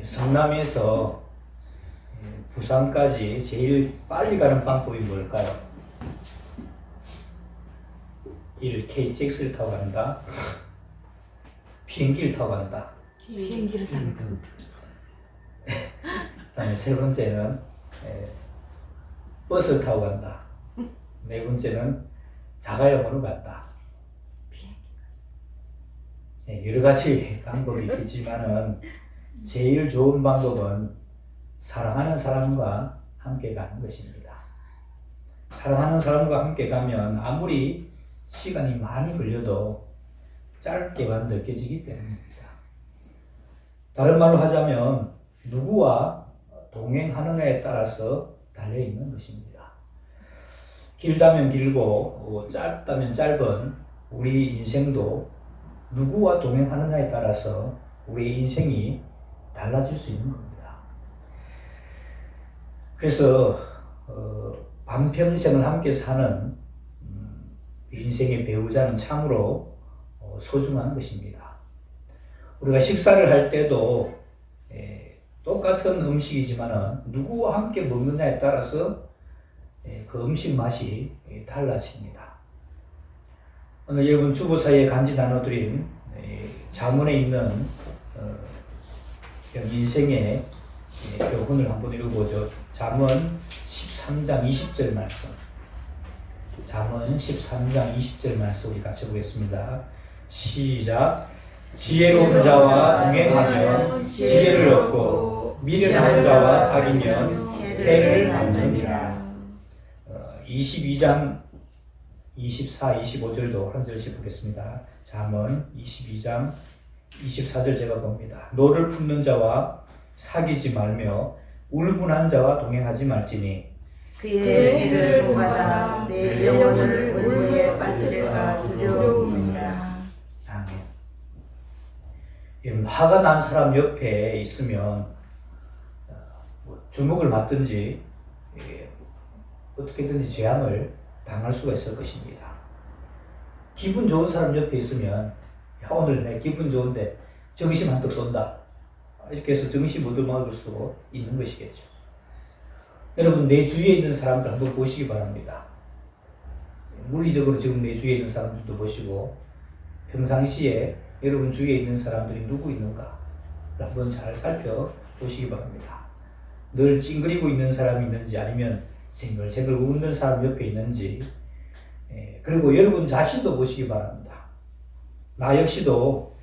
성남에서 부산까지 제일 빨리 가는 방법이 뭘까요? 1. KTX를 타고 간다. 비행기를 타고 간다. 비행기를 타는 거. 그다음에 세 번째는 버스를 타고 간다. 네 번째는 자가용으로 간다. 여러 가지 방법이 있겠지만은 제일 좋은 방법은 사랑하는 사람과 함께 가는 것입니다. 사랑하는 사람과 함께 가면 아무리 시간이 많이 걸려도 짧게만 느껴지기 때문입니다. 다른 말로 하자면 누구와 동행하느냐에 따라서 달려있는 것입니다. 길다면 길고 짧다면 짧은 우리 인생도 누구와 동행하느냐에 따라서 우리의 인생이 달라질 수 있는 겁니다. 그래서 반평생을 함께 사는 인생의 배우자는 참으로 소중한 것입니다. 우리가 식사를 할 때도 똑같은 음식이지만 누구와 함께 먹느냐에 따라서 그 음식 맛이 달라집니다. 오늘 여러분 주보 사이에 간지 나눠드린 잠언에 있는 인생의 교훈을 한번 읽어보죠. 잠언 13장 20절 말씀. 잠언 13장 20절 말씀 우리 같이 보겠습니다. 시작. 지혜로운 자와 동행하면 지혜를 얻고 미련한 자와 사귀면 해를 받느니라. 22장 24, 25절도 한 절씩 보겠습니다. 잠언 22장 24절 제가 봅니다. 노를 품는 자와 사귀지 말며 울분한 자와 동행하지 말지니 그의 해를 보마다 내 영혼을 물에 빠뜨려가 두려움이다. 아멘. 화가 난 사람 옆에 있으면 주먹을 맞든지 어떻게든지 재앙을 당할 수가 있을 것입니다. 기분 좋은 사람 옆에 있으면 야, 오늘 내 기분 좋은데 정신 한턱 쏜다. 이렇게 해서 정신 못 얻을 수 있는 것이겠죠. 여러분 내 주위에 있는 사람들 한번 보시기 바랍니다. 물리적으로 지금 내 주위에 있는 사람들도 보시고 평상시에 여러분 주위에 있는 사람들이 누구 있는가 한번 잘 살펴보시기 바랍니다. 늘 찡그리고 있는 사람이 있는지 아니면 생글생글 웃는 사람 옆에 있는지 그리고 여러분 자신도 보시기 바랍니다. 나 역시도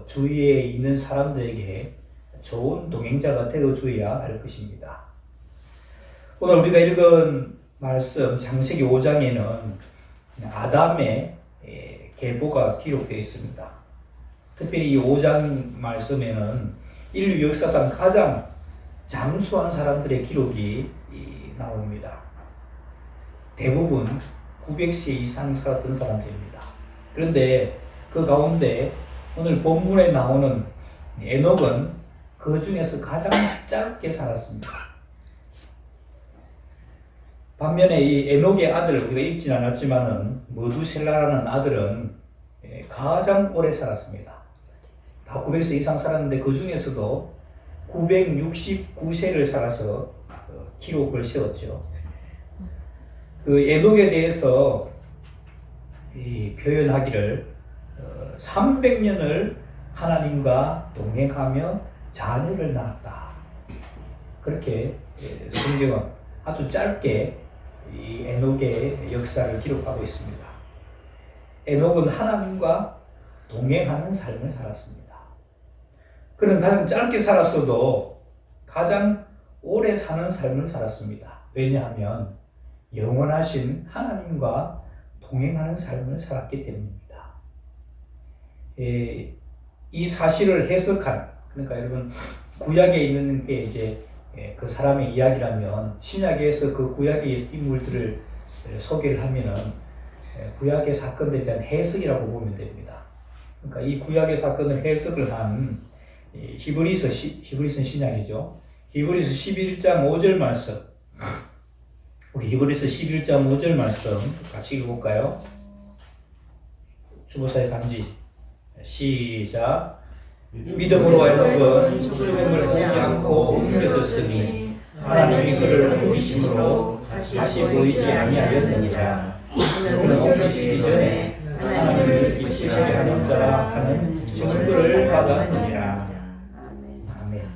주위에 있는 사람들에게 좋은 동행자가 되어줘야 할 것입니다. 오늘 우리가 읽은 말씀 창세기 5장에는 아담의 계보가 기록되어 있습니다. 특별히 이 5장 말씀에는 인류 역사상 가장 장수한 사람들의 기록이 나옵니다. 대부분 900세 이상 살았던 사람들입니다. 그런데 그 가운데 오늘 본문에 나오는 에녹은 그 중에서 가장 짧게 살았습니다. 반면에 이 에녹의 아들 우리가 읽진 않았지만은 머두셀라라는 아들은 가장 오래 살았습니다. 다 900세 이상 살았는데 그 중에서도 969세를 살아서 기록을 세웠죠. 그 에녹에 대해서 표현하기를 300년을 하나님과 동행하며 자녀를 낳았다. 그렇게 성경은 아주 짧게 이 에녹의 역사를 기록하고 있습니다. 에녹은 하나님과 동행하는 삶을 살았습니다. 그는 가장 짧게 살았어도 가장 오래 사는 삶을 살았습니다. 왜냐하면 영원하신 하나님과 동행하는 삶을 살았기 때문입니다. 이 사실을 해석한, 그러니까 여러분 구약에 있는 게 이제 그 사람의 이야기라면 신약에서 그 구약의 인물들을 소개를 하면은 구약의 사건들에 대한 해석이라고 보면 됩니다. 그러니까 이 구약의 사건을 해석을 한 히브리서 신약이죠. 히브리서 11장 5절 말씀. 우리 히브리서 11장 5절 말씀 같이 읽어볼까요? 주보사의 간지 시작. 믿음으로 에녹은 소돔을 보지 않고 옮겨졌으니 하나님이 그를 옮기심으로 다시 보이지 아니하였느니라. 그는 옮기시기 전에 하나님을 기쁘시게 하는 자라 하는 증거를 받았느니라. 아멘.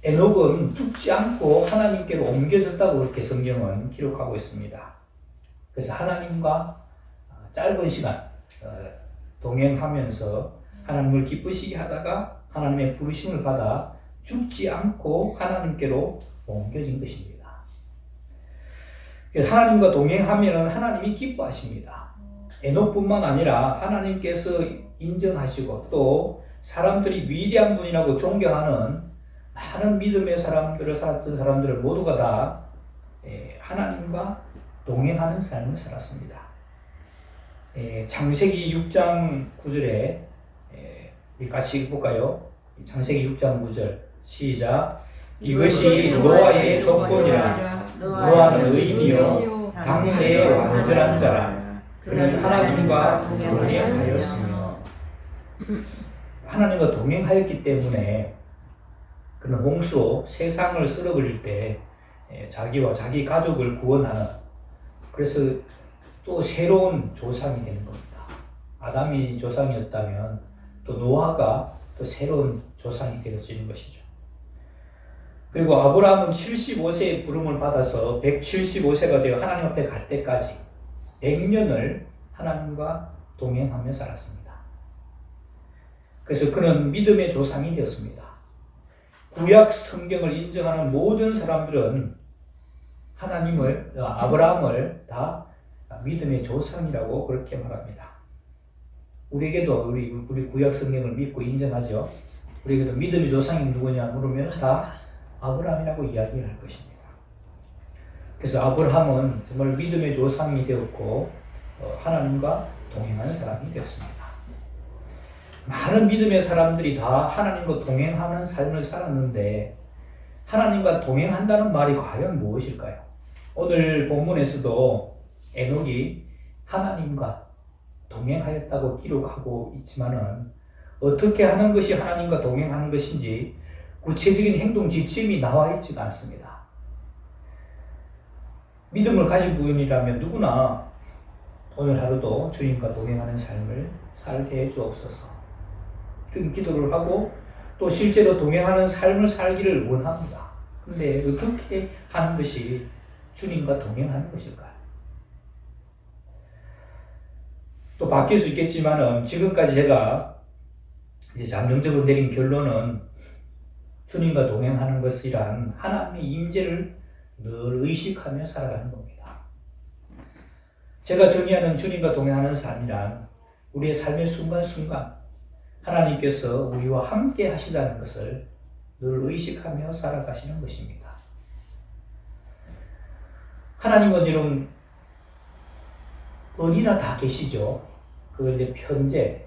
에녹은 죽지 않고 하나님께로 옮겨졌다고 그렇게 성경은 기록하고 있습니다. 그래서 하나님과 짧은 시간 동행하면서 하나님을 기쁘시게 하다가 하나님의 부르심을 받아 죽지 않고 하나님께로 옮겨진 것입니다. 하나님과 동행하면 하나님이 기뻐하십니다. 에녹뿐만 아니라 하나님께서 인정하시고 또 사람들이 위대한 분이라고 존경하는 많은 믿음의 사람들을 살았던 사람들을 모두가 다 하나님과 동행하는 삶을 살았습니다. 창세기 6장 9절에 우리 같이 읽어볼까요? 창세기 6장 9절 시작. 이것이 노아의 조건이라. 노아는 의인이요 당대의 완전한 자라. 그는 하나님과 동행하였으며. 하나님과 동행하였기 때문에 그는 홍수로 세상을 쓸어버릴 때 자기와 자기 가족을 구원하는, 그래서 또 새로운 조상이 되는 겁니다. 아담이 조상이었다면 또 노아가 또 새로운 조상이 되어지는 것이죠. 그리고 아브라함은 75세의 부름을 받아서 175세가 되어 하나님 앞에 갈 때까지 100년을 하나님과 동행하며 살았습니다. 그래서 그는 믿음의 조상이 되었습니다. 구약 성경을 인정하는 모든 사람들은 아브라함을 다 믿음의 조상이라고 그렇게 말합니다. 우리에게도 우리 구약 성경을 믿고 인정하죠. 우리에게도 믿음의 조상이 누구냐 물으면 다 아브라함이라고 이야기를 할 것입니다. 그래서 아브라함은 정말 믿음의 조상이 되었고 하나님과 동행하는 사람이 되었습니다. 많은 믿음의 사람들이 다 하나님과 동행하는 삶을 살았는데 하나님과 동행한다는 말이 과연 무엇일까요? 오늘 본문에서도 에녹이 하나님과 동행하였다고 기록하고 있지만은 어떻게 하는 것이 하나님과 동행하는 것인지 구체적인 행동 지침이 나와 있지가 않습니다. 믿음을 가진 분이라면 누구나 오늘 하루도 주님과 동행하는 삶을 살게 해 주옵소서. 그 기도를 하고 또 실제로 동행하는 삶을 살기를 원합니다. 그런데 어떻게 하는 것이 주님과 동행하는 것일까요? 또 바뀔 수 있겠지만은 지금까지 제가 이제 잠정적으로 내린 결론은 주님과 동행하는 것이란 하나님의 임재를 늘 의식하며 살아가는 겁니다. 제가 정의하는 주님과 동행하는 삶이란 우리의 삶의 순간순간 하나님께서 우리와 함께 하시다는 것을 늘 의식하며 살아가시는 것입니다. 하나님은 이런 어디나 다 계시죠. 그걸 이제 편재,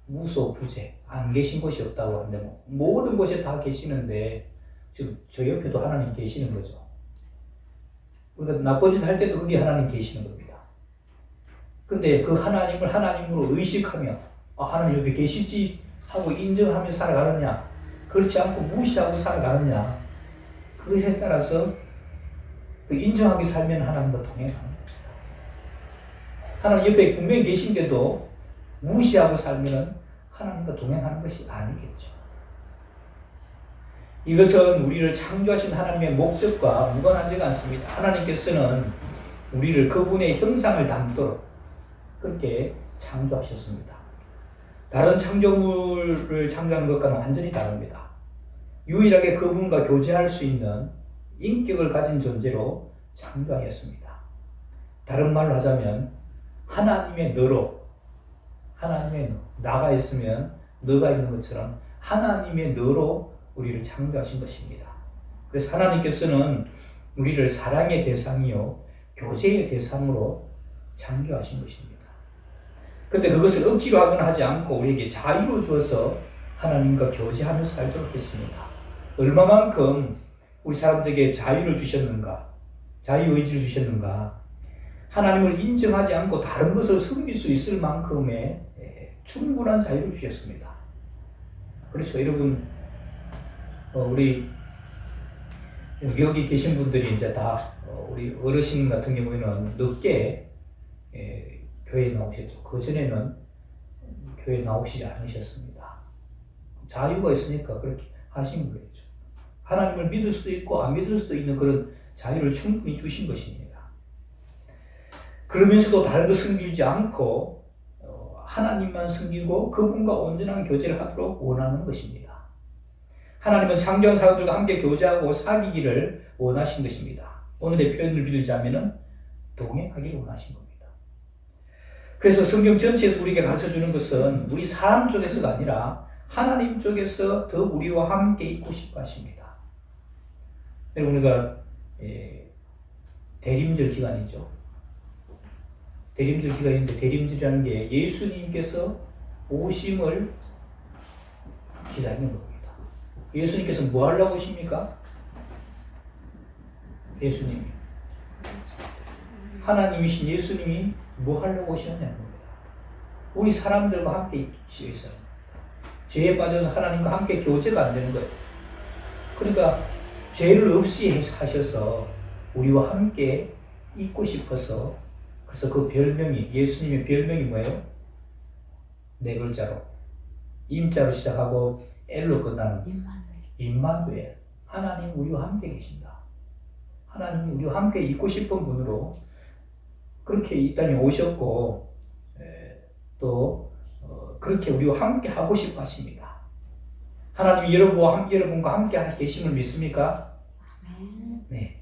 무소, 부재, 안 계신 곳이 없다고 하는데 모든 곳에 다 계시는데 지금 저 옆에도 하나님 계시는 거죠. 우리가 나쁜 짓 할 때도 거기 하나님 계시는 겁니다. 근데 그 하나님을 하나님으로 의식하며 하나님 여기 계시지 하고 인정하며 살아가느냐, 그렇지 않고 무시하고 살아가느냐, 그것에 따라서 그 인정하게 살면 하나님과 동행하는 거예요. 하나님 옆에 분명히 계신데도 무시하고 살면 하나님과 동행하는 것이 아니겠죠. 이것은 우리를 창조하신 하나님의 목적과 무관하지가 않습니다. 하나님께서는 우리를 그분의 형상을 담도록 그렇게 창조하셨습니다. 다른 창조물을 창조하는 것과는 완전히 다릅니다. 유일하게 그분과 교제할 수 있는 인격을 가진 존재로 창조하였습니다. 다른 말로 하자면 하나님의 너로, 하나님의 나가 있으면 너가 있는 것처럼 하나님의 너로 우리를 창조하신 것입니다. 그래서 하나님께서는 우리를 사랑의 대상이요 교제의 대상으로 창조하신 것입니다. 그런데 그것을 억지로 하거나 하지 않고 우리에게 자유를 주어서 하나님과 교제하며 살도록 했습니다. 얼마만큼 우리 사람들에게 자유를 주셨는가, 자유의지를 주셨는가, 하나님을 인정하지 않고 다른 것을 섬길 수 있을 만큼의 충분한 자유를 주셨습니다. 그렇죠. 여러분, 우리 여기 계신 분들이 이제 다 우리 어르신 같은 경우에는 늦게 교회에 나오셨죠. 그전에는 교회에 나오시지 않으셨습니다. 자유가 있으니까 그렇게 하신 거겠죠. 하나님을 믿을 수도 있고 안 믿을 수도 있는 그런 자유를 충분히 주신 것입니다. 그러면서도 다른 거 섬기지 않고 하나님만 섬기고 그분과 온전한 교제를 하도록 원하는 것입니다. 하나님은 창조한 사람들과 함께 교제하고 사귀기를 원하신 것입니다. 오늘의 표현을 빌리자면 동행하기를 원하신 겁니다. 그래서 성경 전체에서 우리에게 가르쳐주는 것은 우리 사람 쪽에서가 아니라 하나님 쪽에서 더 우리와 함께 있고 싶어 하십니다. 여러분, 우리가 대림절 기간이죠. 대림절 기간인데 대림절이라는 게 예수님께서 오심을 기다리는 겁니다. 예수님께서 뭐 하려고 오십니까? 예수님이, 하나님이신 예수님이 뭐 하려고 오셨냐는 겁니다. 우리 사람들과 함께 있기 위해서. 죄에 빠져서 하나님과 함께 교제가 안 되는 거예요. 그러니까 죄를 없이 하셔서 우리와 함께 있고 싶어서, 그래서 그 별명이, 예수님의 별명이 뭐예요? 네 글자로, 임자로 시작하고 엘로 끝나는 임마누엘. 하나님 우리와 함께 계신다. 하나님 우리와 함께 있고 싶은 분으로 그렇게 이 땅에 오셨고, 또 그렇게 우리와 함께 하고 싶어 하십니다. 하나님이 여러분과 함께 계심을 믿습니까? 네.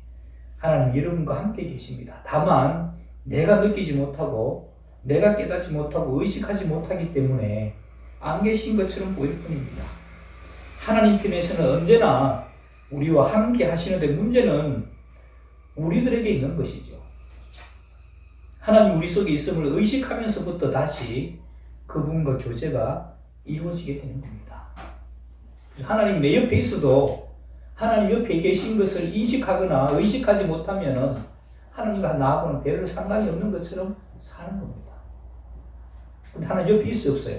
하나님 여러분과 함께 계십니다. 다만 내가 느끼지 못하고 내가 깨닫지 못하고 의식하지 못하기 때문에 안 계신 것처럼 보일 뿐입니다. 하나님 편에서는 언제나 우리와 함께 하시는데 문제는 우리들에게 있는 것이죠. 하나님 우리 속에 있음을 의식하면서부터 다시 그분과 교제가 이루어지게 되는 겁니다. 하나님 내 옆에 있어도 하나님 옆에 계신 것을 인식하거나 의식하지 못하면 하나님과 나하고는 별로 상관이 없는 것처럼 사는 겁니다. 근데 하나님 옆에 있어요, 없어요?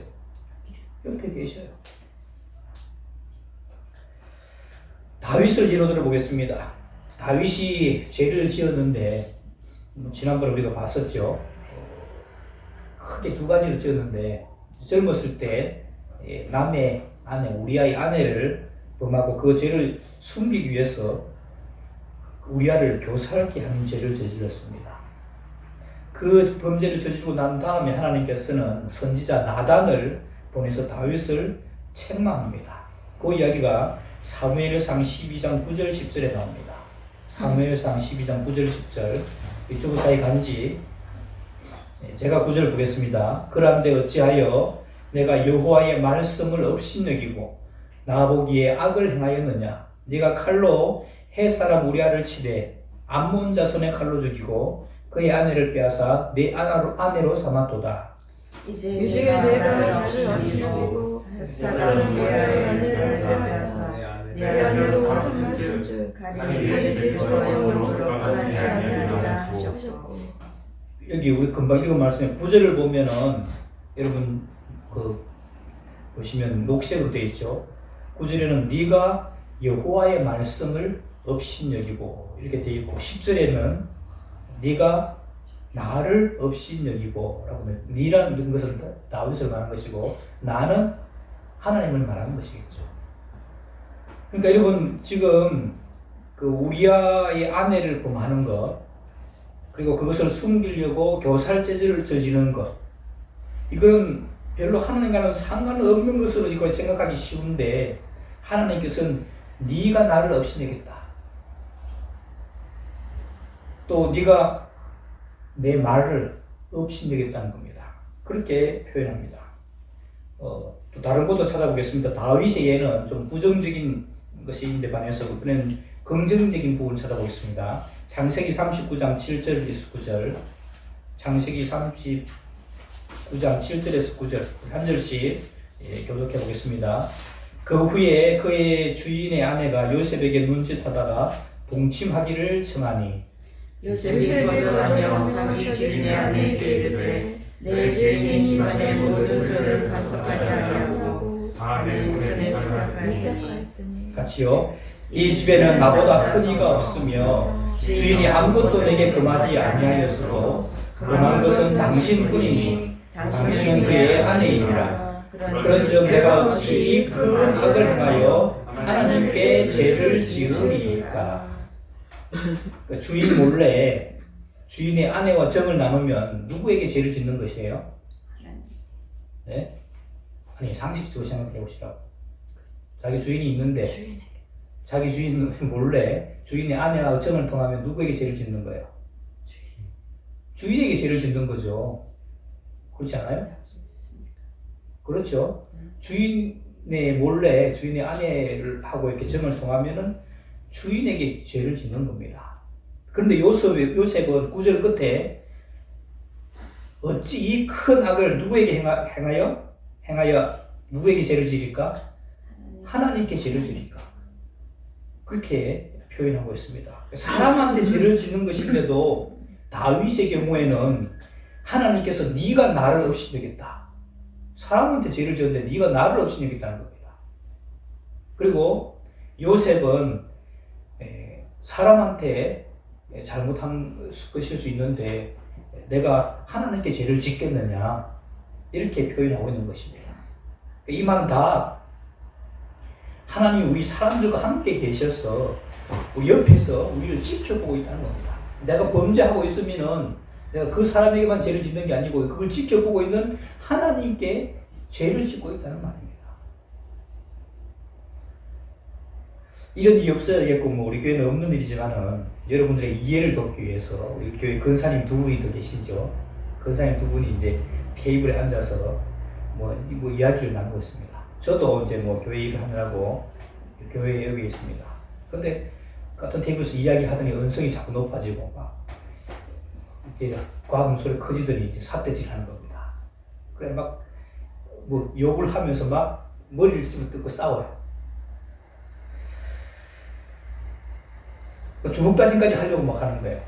옆에 계셔요. 다윗을 예로 들어보겠습니다. 다윗이 죄를 지었는데, 지난번에 우리가 봤었죠. 크게 두 가지를 지었는데, 젊었을 때 남의 아내, 우리아의 아내를 범하고 그 죄를 숨기기 위해서 우리아를 교살케 하는 죄를 저질렀습니다. 그 범죄를 저지르고 난 다음에 하나님께서는 선지자 나단을 보내서 다윗을 책망합니다. 그 이야기가 사무엘상 12장 9절 10절에 나옵니다. 사무엘상 12장 9절 10절. 이쪽으로 사이 간지 제가 9절 보겠습니다. 그런데 어찌하여 내가 여호와의 말씀을 업신여기고 나보기에 악을 행하였느냐? 네가 칼로 햇사람 우리아를 치되 암몬 자손의 칼로 죽이고 그의 아내를 빼앗아 내 아내로 삼았도다. 이제 내가 나를 업신여기고 햇사람 우리아의 아내를 빼앗아 내 아내로 삼았은즉 가리 집에서 영원토록 떠나지 아니하리라 하셨고. 여기 우리 금방 읽은 말씀에 9절을 보면은 여러분 보시면 녹색으로 되어 있죠. 9절에는 네가 여호와의 말씀을 업신여기고 이렇게 되어 있고 10절에는 네가 나를 업신여기고 라고 하면 네라는 것을 다윗을 말하는 것이고 나는 하나님을 말하는 것이겠죠. 그러니까 여러분 지금 그 우리아의 아내를 범하는 것 그리고 그것을 숨기려고 교살죄를 저지르는 것 이건 별로 하나님과는 상관없는 것으로 이걸 생각하기 쉬운데 하나님께서는 네가 나를 업신여겼다. 또 네가 내 말을 업신여겼다는 겁니다. 그렇게 표현합니다. 또 다른 것도 찾아보겠습니다. 다윗의 예는 좀 부정적인 것이 있는데 반해서 이번에는 긍정적인 부분을 찾아보겠습니다. 창세기 39장 7절에서 9절 창세기 39장 7절에서 9절 한 절씩 교독해 보겠습니다. 그 후에 그의 주인의 아내가 요셉에게 눈짓하다가 동침하기를 청하니 요셉이 거절하며 자기 주인의 아내에게 이르되 내 주인이 집안의 모든 소를 간섭하지 아니하고 다 내 손에 시작하였으니 시작하였으니 같이요. 이 집에는 나보다 큰 이가 없으며 주인이 아무것도 내게 금하지 아니하였으므로 금한 것은 당신뿐이니 당신은 그의 아내이니라. 그런즉 내가 어찌 이 큰 악을 행하여 하나님께 죄를 지으리까. 그러니까 주인 몰래 주인의 아내와 정을 나누면 누구에게 죄를 짓는 것이에요? 네? 아니 상식적으로 생각해 보시라고. 자기 주인이 있는데 자기 주인 몰래 주인의 아내와 정을 통하면 누구에게 죄를 짓는 거예요? 주인에게 죄를 짓는 거죠. 그렇지 않아요? 그렇죠. 주인의 몰래 주인의 아내를 하고 이렇게 정을 통하면은 주인에게 죄를 짓는 겁니다. 그런데 요셉은 9절 끝에 어찌 이 큰 악을 누구에게 행하여 누구에게 죄를 지을까? 하나님께 죄를 지을까? 그렇게 표현하고 있습니다. 사람한테 죄를 짓는 것인데도 다윗의 경우에는 하나님께서 네가 나를 업신여겼다. 사람한테 죄를 지었는데 네가 나를 업신여겼다는 겁니다. 그리고 요셉은 사람한테 잘못한 것일 수 있는데 내가 하나님께 죄를 짓겠느냐 이렇게 표현하고 있는 것입니다. 이 말은 다 하나님이 우리 사람들과 함께 계셔서 옆에서 우리를 지켜보고 있다는 겁니다. 내가 범죄하고 있으면은 내가 그 사람에게만 죄를 짓는 게 아니고 그걸 지켜보고 있는 하나님께 죄를 짓고 있다는 말입니다. 이런 일이 없어야겠고 우리 교회는 없는 일이지만은 여러분들의 이해를 돕기 위해서 우리 교회 근사님 두 분이 더 계시죠. 근사님 두 분이 이제 테이블에 앉아서 뭐 이야기를 나누고 있습니다. 저도 이제 교회 일을 하느라고 교회에 여기 있습니다. 근데 같은 테이블에서 이야기하더니 언성이 자꾸 높아지고 막 이제 과금 소리 커지더니 이제 삿대질 하는 겁니다. 그래 막 욕을 하면서 막 머리를 뜯고 싸워요. 주먹 다짐까지 하려고 막 하는 거예요.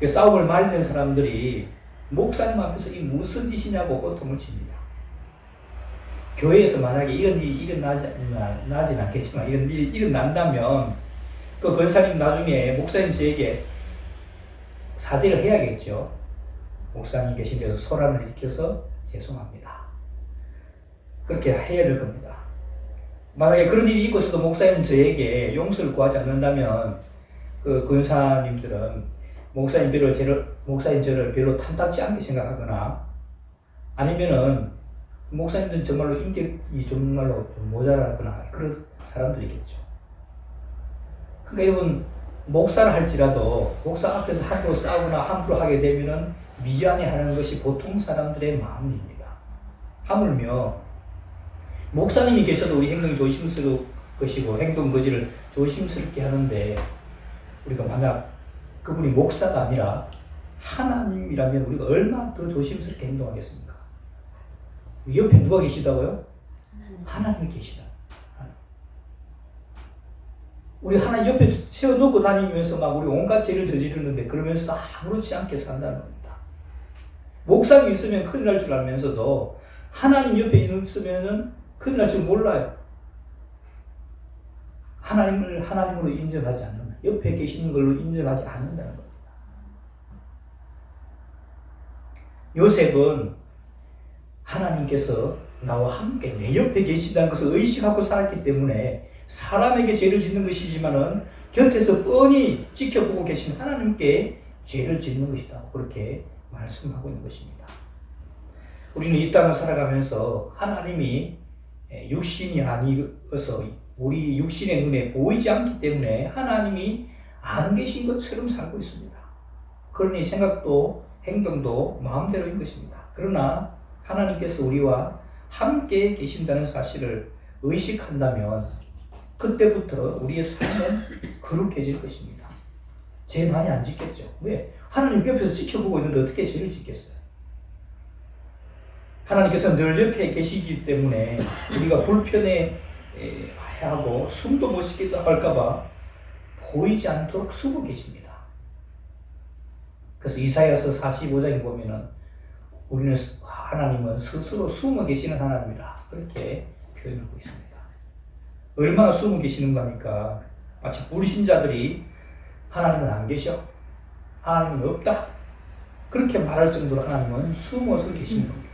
싸움을 말리는 사람들이 목사님 앞에서 이 무슨 짓이냐고 호통을 칩니다. 교회에서 만약에 이런 일이 일어나진 않겠지만 이런 일이 일어난다면 그 권사님 나중에 목사님 저에게 사죄를 해야겠죠. 목사님 계신 데서 소란을 일으켜서 죄송합니다. 그렇게 해야 될 겁니다. 만약에 그런 일이 있고서도 목사님 저에게 용서를 구하지 않는다면 그 권사님들은 목사님 저를 별로 탐탁지 않게 생각하거나 아니면은 목사님들은 정말로 인격이 정말로 좀 모자라거나 그런 사람들이겠죠. 그러니까 여러분 목사를 할지라도 목사 앞에서 함부로 싸우거나 함부로 하게 되면은 미안해하는 것이 보통 사람들의 마음입니다. 하물며 목사님이 계셔도 우리 행동이 조심스러울 것이고 행동 거지를 조심스럽게 하는데 우리가 만약 그분이 목사가 아니라 하나님이라면 우리가 얼마나 더 조심스럽게 행동하겠습니까? 옆에 누가 계시다고요? 하나님이 계시다. 우리 하나님 옆에 세워놓고 다니면서 막 우리 온갖 죄를 저지르는데 그러면서도 아무렇지 않게 산다는 겁니다. 목사님 있으면 큰일 날 줄 알면서도 하나님 옆에 있으면 큰일 날 줄 몰라요. 하나님을 하나님으로 인정하지 않는, 옆에 계시는 걸로 인정하지 않는다는 겁니다. 요셉은 하나님께서 나와 함께 내 옆에 계시다는 것을 의식하고 살았기 때문에 사람에게 죄를 짓는 것이지만은 곁에서 뻔히 지켜보고 계신 하나님께 죄를 짓는 것이다. 그렇게 말씀하고 있는 것입니다. 우리는 이 땅을 살아가면서 하나님이 육신이 아니어서 우리 육신의 눈에 보이지 않기 때문에 하나님이 안 계신 것처럼 살고 있습니다. 그러니 생각도 행동도 마음대로인 것입니다. 그러나 하나님께서 우리와 함께 계신다는 사실을 의식한다면 그때부터 우리의 삶은 거룩해질 것입니다. 죄 많이 안 짓겠죠. 왜? 하나님 옆에서 지켜보고 있는데 어떻게 죄를 짓겠어요? 하나님께서 늘 옆에 계시기 때문에 우리가 불편해하고 숨도 못 쉬겠다 할까봐 보이지 않도록 숨어 계십니다. 그래서 이사야서 45장에 보면은 우리는 하나님은 스스로 숨어 계시는 하나님이라 그렇게 표현하고 있습니다. 얼마나 숨어 계시는가 하니까 마치 불신자들이 하나님은 안 계셔, 하나님은 없다, 그렇게 말할 정도로 하나님은 숨어서 계시는 겁니다.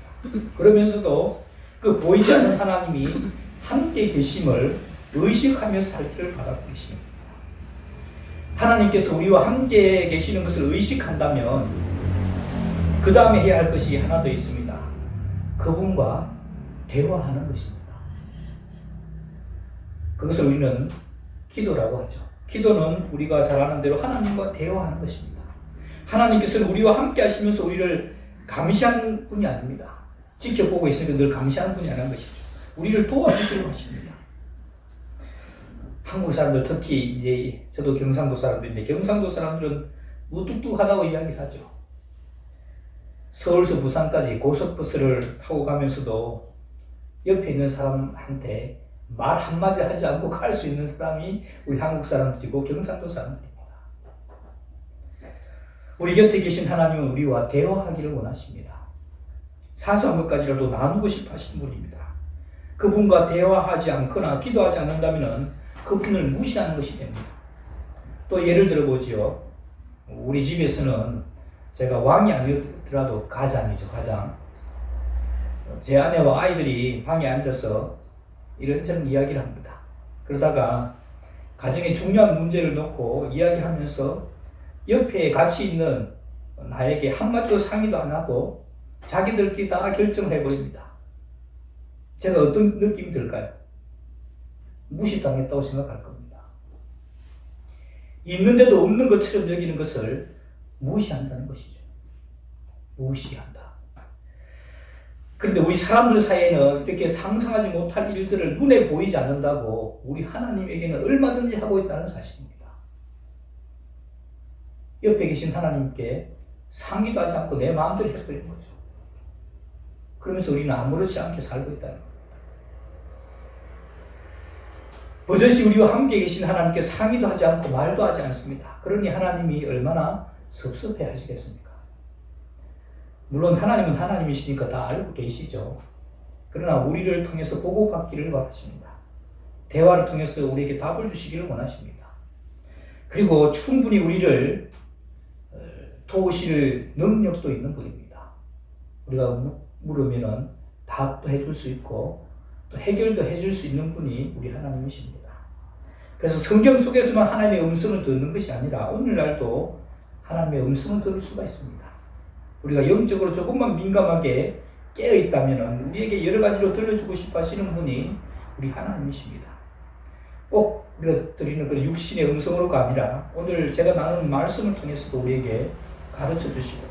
그러면서도 그 보이지 않는 하나님이 함께 계심을 의식하면서 살 길을 바라고 계십니다. 하나님께서 우리와 함께 계시는 것을 의식한다면 그 다음에 해야 할 것이 하나 더 있습니다. 그분과 대화하는 것입니다. 그것을 우리는 기도라고 하죠. 기도는 우리가 잘 아는 대로 하나님과 대화하는 것입니다. 하나님께서는 우리와 함께 하시면서 우리를 감시하는 분이 아닙니다. 지켜보고 있으니까 늘 감시하는 분이 아닌 것이죠. 우리를 도와주시려고 하십니다. 한국 사람들, 특히 이제 저도 경상도 사람들인데 경상도 사람들은 무뚝뚝하다고 이야기를 하죠. 서울서 부산까지 고속버스를 타고 가면서도 옆에 있는 사람한테 말 한마디 하지 않고 갈 수 있는 사람이 우리 한국 사람들이고 경상도 사람들입니다. 우리 곁에 계신 하나님은 우리와 대화하기를 원하십니다. 사소한 것까지라도 나누고 싶어 하시는 분입니다. 그분과 대화하지 않거나 기도하지 않는다면 그분을 무시하는 것이 됩니다. 또 예를 들어보지요. 우리 집에서는 제가 왕이 아니더라도 가장이죠, 가장. 제 아내와 아이들이 방에 앉아서 이런저런 이야기를 합니다. 그러다가 가정의 중요한 문제를 놓고 이야기하면서 옆에 같이 있는 나에게 한마디도 상의도 안 하고 자기들끼리 다 결정을 해버립니다. 제가 어떤 느낌이 들까요? 무시당했다고 생각할 겁니다. 있는데도 없는 것처럼 여기는 것을 무시한다는 것이죠. 무시한다. 그런데 우리 사람들 사이에는 이렇게 상상하지 못할 일들을 눈에 보이지 않는다고 우리 하나님에게는 얼마든지 하고 있다는 사실입니다. 옆에 계신 하나님께 상의도 하지 않고 내 마음대로 해버리는 거죠. 그러면서 우리는 아무렇지 않게 살고 있다는 거예요. 버젓이 우리와 함께 계신 하나님께 상의도 하지 않고 말도 하지 않습니다. 그러니 하나님이 얼마나 섭섭해 하시겠습니까? 물론 하나님은 하나님이시니까 다 알고 계시죠. 그러나 우리를 통해서 보고받기를 원하십니다. 대화를 통해서 우리에게 답을 주시기를 원하십니다. 그리고 충분히 우리를 도우실 능력도 있는 분입니다. 우리가 물으면 답도 해줄 수 있고 또 해결도 해줄 수 있는 분이 우리 하나님이십니다. 그래서 성경 속에서만 하나님의 음성을 듣는 것이 아니라 오늘날도 하나님의 음성을 들을 수가 있습니다. 우리가 영적으로 조금만 민감하게 깨어있다면 우리에게 여러 가지로 들려주고 싶어 하시는 분이 우리 하나님이십니다. 꼭 우리가 드리는 그 육신의 음성으로가 아니라 오늘 제가 나누는 말씀을 통해서도 우리에게 가르쳐 주시고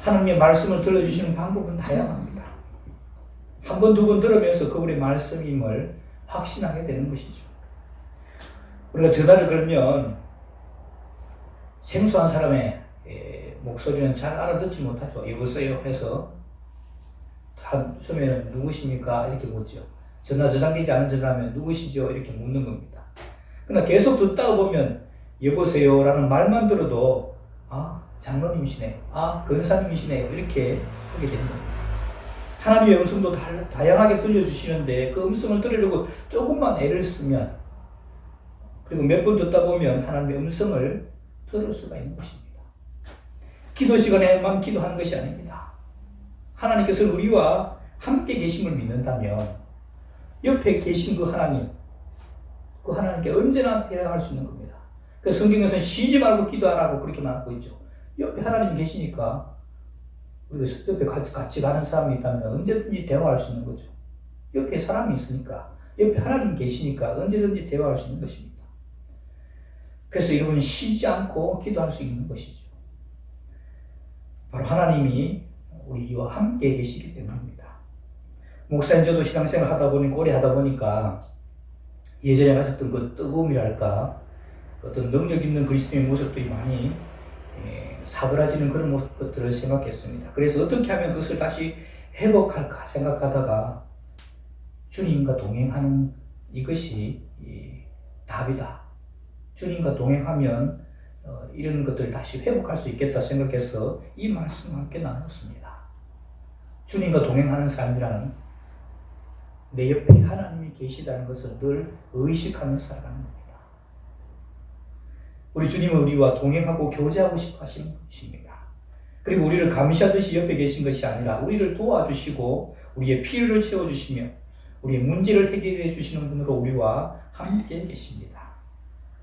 하나님의 말씀을 들려주시는 방법은 다양합니다. 한 번, 두 번 들으면서 그분의 말씀임을 확신하게 되는 것이죠. 우리가 전화를 걸면 생소한 사람의 목소리는 잘 알아듣지 못하죠. 여보세요 해서 처음에는 누구십니까? 이렇게 묻죠. 전화 저장되지 않은 전화면 누구시죠? 이렇게 묻는 겁니다. 그러나 계속 듣다 보면 여보세요라는 말만 들어도 장로님이시네, 권사님이시네 이렇게 하게 되는 겁니다. 하나님의 음성도 다양하게 들려주시는데 그 음성을 들으려고 조금만 애를 쓰면 그리고 몇 번 듣다 보면 하나님의 음성을 들을 수가 있는 것입니다. 기도 시간에만 기도하는 것이 아닙니다. 하나님께서 우리와 함께 계심을 믿는다면 옆에 계신 그 하나님께 언제나 대화할 수 있는 겁니다. 그 성경에서는 쉬지 말고 기도하라고 그렇게 말하고 있죠. 옆에 하나님 계시니까 우리가 옆에 같이 가는 사람이 있다면 언제든지 대화할 수 있는 거죠. 옆에 사람이 있으니까 옆에 하나님 계시니까 언제든지 대화할 수 있는 것입니다. 그래서 여러분 쉬지 않고 기도할 수 있는 것이죠. 바로 하나님이 우리와 함께 계시기 때문입니다. 목사님 저도 신앙생활 오래 하다 보니까 예전에 가졌던 그 뜨거움이랄까 어떤 능력 있는 그리스도의 모습들이 많이 사그라지는 그런 것들을 생각했습니다. 그래서 어떻게 하면 그것을 다시 회복할까 생각하다가 주님과 동행하는 이것이 답이다. 주님과 동행하면 이런 것들을 다시 회복할 수 있겠다 생각해서 이 말씀을 함께 나눴습니다. 주님과 동행하는 삶이라는 내 옆에 하나님이 계시다는 것을 늘 의식하며 살아가는 겁니다. 우리 주님은 우리와 동행하고 교제하고 싶어 하시는 분이십니다. 그리고 우리를 감시하듯이 옆에 계신 것이 아니라 우리를 도와주시고 우리의 필요를 채워주시며 우리의 문제를 해결해 주시는 분으로 우리와 함께 계십니다.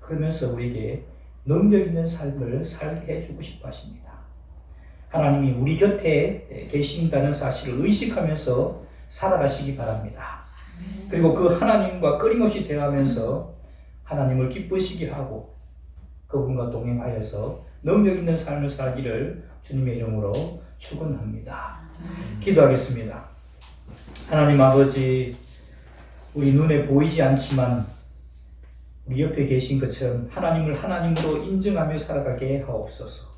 그러면서 우리에게 능력 있는 삶을 살게 해주고 싶어 하십니다. 하나님이 우리 곁에 계신다는 사실을 의식하면서 살아가시기 바랍니다. 그리고 그 하나님과 끊임없이 대화하면서 하나님을 기쁘시게 하고 그분과 동행하여서 능력 있는 삶을 살기를 주님의 이름으로 축원합니다. 기도하겠습니다. 하나님 아버지, 우리 눈에 보이지 않지만 우리 옆에 계신 것처럼 하나님을 하나님으로 인정하며 살아가게 하옵소서.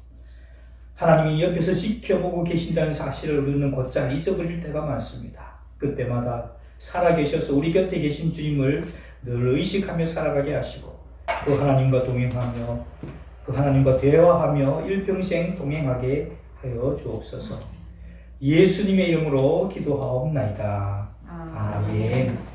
하나님이 옆에서 지켜보고 계신다는 사실을 우리는 곧잘 잊어버릴 때가 많습니다. 그때마다 살아계셔서 우리 곁에 계신 주님을 늘 의식하며 살아가게 하시고 그 하나님과 동행하며 그 하나님과 대화하며 일평생 동행하게 하여 주옵소서. 예수님의 이름으로 기도하옵나이다. 아멘.